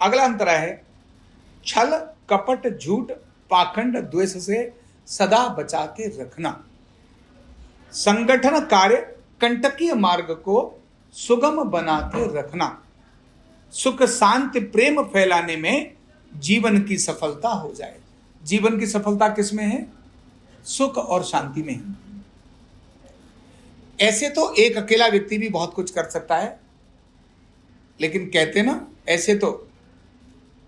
अगला अंतरा है, छल कपट झूठ पाखंड द्वेष से सदा बचा के रखना। संगठन कार्य कंटकीय मार्ग को सुगम बना के रखना। सुख शांति प्रेम फैलाने में जीवन की सफलता हो जाए। जीवन की सफलता किसमें है? सुख और शांति में है। ऐसे तो एक अकेला व्यक्ति भी बहुत कुछ कर सकता है, लेकिन कहते ना, ऐसे तो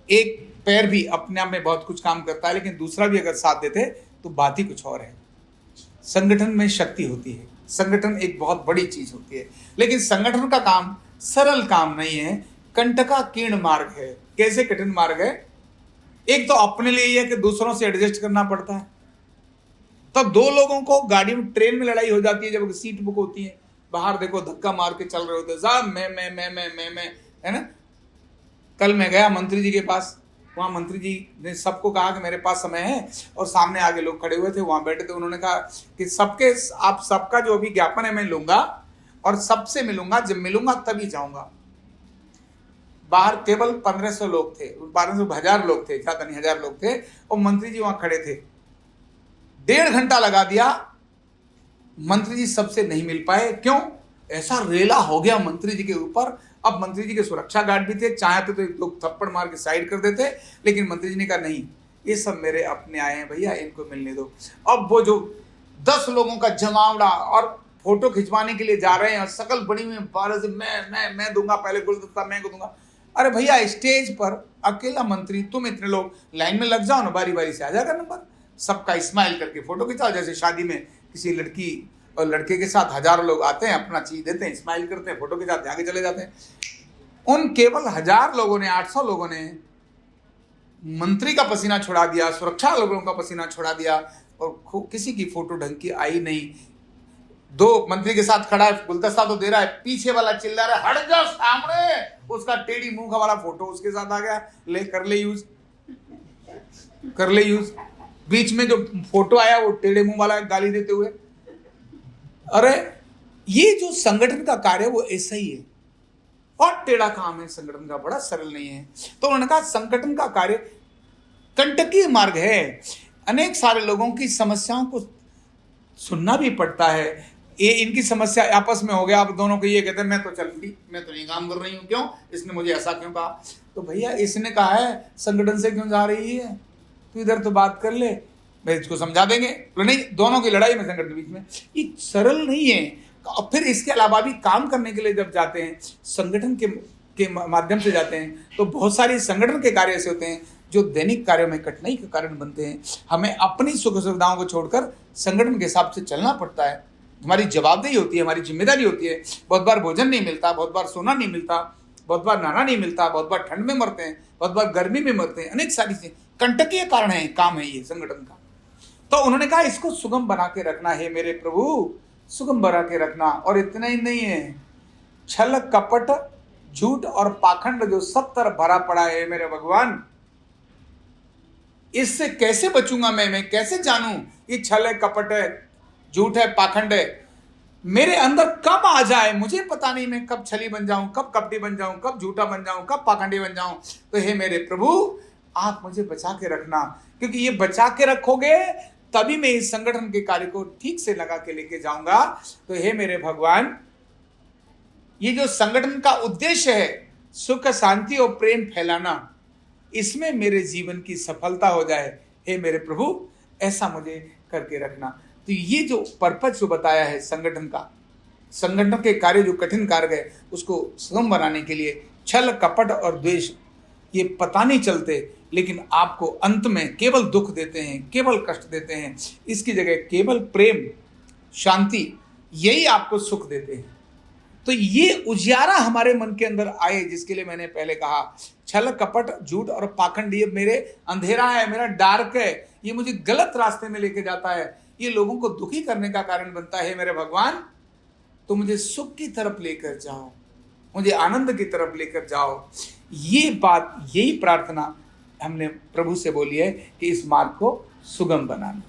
एक पैर भी अपने आप में बहुत कुछ काम करता है, लेकिन दूसरा भी अगर साथ देते तो बात ही कुछ और है। संगठन में शक्ति होती है, संगठन एक बहुत बड़ी चीज होती है, लेकिन संगठन का काम सरल काम नहीं है, कंटका कीर्ण मार्ग है। कैसे कठिन मार्ग है? एक तो अपने लिए यह है कि दूसरों से एडजस्ट करना पड़ता है। तब दो लोगों को गाड़ी में, ट्रेन में लड़ाई हो जाती है जब सीट बुक होती है। बाहर देखो धक्का मार के चल रहे होते हैं, साहब मैं, है ना। कल मैं गया मंत्री जी के पास, वहां मंत्री जी ने सबको कहा कि मेरे पास समय है, और सामने आगे लोग खड़े हुए थे, वहां बैठे थे। उन्होंने कहा कि आप सबका जो भी ज्ञापन है मैं लूंगा और सबसे मिलूंगा, जब मिलूंगा तभी जाऊंगा। बाहर केवल 1500 लोग थे, 1200 लोग थे, ज्यादा नहीं, 1000 लोग थे, और मंत्री जी वहां खड़े थे। 1.5 घंटा लगा दिया, मंत्री जी सबसे नहीं मिल पाए। क्यों? ऐसा रेला हो गया मंत्री जी के ऊपर। अब मंत्री जी के सुरक्षा गार्ड भी थे, चाहते तो लोग थप्पड़ मार के साइड कर देते, लेकिन मंत्री जी ने कहा नहीं, ये सब मेरे अपने आए हैं भैया, इनको मिलने दो। अब वो जो 10 लोगों का जमावड़ा और फोटो खिंचवाने के लिए जा रहे हैं, और शकल बड़ी हुई बारह से मैं दूंगा, पहले गुलदस्ता मैं को दूंगा। अरे भैया, स्टेज पर अकेला मंत्री, तुम इतने लोग लाइन में लग जाओ ना, बारी बारी से आ जाएगा नंबर, सबका स्माइल करके फोटो खिंचाओ। जैसे शादी में किसी लड़की और लड़के के साथ हजारों लोग आते हैं, अपना चीज देते हैं, स्माइल करते हैं, फोटो खिंचाते हैं, आगे चले जाते हैं। उन केवल 1000 लोगों ने, 800 लोगों ने मंत्री का पसीना छुड़ा दिया, सुरक्षा लोगों का पसीना छुड़ा दिया, और किसी की फोटो ढंग की आई नहीं। 2 मंत्री के साथ खड़ा है, गुलदस्ता तो दे रहा है, पीछे वाला चिल्ला रहा है, हट जा सामने, उसका टेढ़ी मुंह का वाला फोटो उसके साथ आ गया, कर ले यूज। बीच में जो फोटो आया वो टेढ़े मुंह वाला, गाली देते हुए। अरे ये जो संगठन का कार्य है वो ऐसा ही है, और टेढ़ा काम है संगठन का, बड़ा सरल नहीं है। तो उन्होंने कहा संगठन का कार्य कंटकीय मार्ग है। अनेक सारे लोगों की समस्याओं को सुनना भी पड़ता है। ये इनकी समस्या आपस में हो गया, अब दोनों को ये कहते हैं मैं तो नहीं काम कर रही हूं, क्यों, इसने मुझे ऐसा क्यों कहा। तो भैया इसने कहा है संगठन से क्यों जा रही है, तो इधर तो बात कर ले, मैं इसको समझा देंगे। तो नहीं, दोनों की लड़ाई में संगठन के बीच में, ये सरल नहीं है। और फिर इसके अलावा भी काम करने के लिए जब जाते हैं, संगठन के माध्यम से जाते हैं, तो बहुत सारी संगठन के कार्य ऐसे होते हैं जो दैनिक कार्यों में कठिनाई के कारण बनते हैं। हमें अपनी सुख सुविधाओं को छोड़कर संगठन के हिसाब से चलना पड़ता है। हमारी जवाबदेही होती है, हमारी जिम्मेदारी होती है। बहुत बार भोजन नहीं मिलता, बहुत बार सोना नहीं मिलता, बहुत बार नहाना नहीं मिलता, बहुत बार ठंड में मरते हैं, बहुत बार गर्मी में मरते हैं। अनेक सारी चीजें, कंटकीय कारण है, काम है ये संगठन का। तो उन्होंने कहा इसको सुगम बना के रखना है मेरे प्रभु, सुगम बना के रखना। और इतना ही नहीं है, छल कपट झूठ और पाखंड जो सब तरफ भरा पड़ा है मेरे भगवान, इससे कैसे बचूंगा मैं कैसे जानूं ये छल है, कपट है, झूठ है, पाखंड है, मेरे अंदर कब आ जाए मुझे पता नहीं। मैं कब छली बन जाऊं, कब कपटी बन जाऊं, कब झूठा बन जाऊं, कब पाखंडी बन जाऊं। तो हे मेरे प्रभु, आप मुझे बचा के रखना, क्योंकि ये बचा के रखोगे तभी मैं इस संगठन के कार्य को ठीक से लगा के लेके जाऊंगा। तो हे मेरे भगवान, ये जो संगठन का उद्देश्य है सुख शांति और प्रेम फैलाना, इसमें मेरे जीवन की सफलता हो जाए। हे मेरे प्रभु, ऐसा मुझे करके रखना। तो ये जो पर्पज जो बताया है संगठन का, संगठन के कार्य जो कठिन कार्य है उसको सुगम बनाने के लिए छल कपट और द्वेष ये पता नहीं चलते, लेकिन आपको अंत में केवल दुख देते हैं, केवल कष्ट देते हैं। इसकी जगह केवल प्रेम शांति यही आपको सुख देते हैं। तो ये उजियारा हमारे मन के अंदर आए, जिसके लिए मैंने पहले कहा छल कपट झूठ और पाखंड ये मेरे अंधेरा है, मेरा डार्क है, ये मुझे गलत रास्ते में लेके जाता है, ये लोगों को दुखी करने का कारण बनता है। मेरे भगवान, तो मुझे सुख की तरफ लेकर जाओ, मुझे आनंद की तरफ लेकर जाओ। ये बात, यही प्रार्थना हमने प्रभु से बोली है कि इस मार्ग को सुगम बनाना।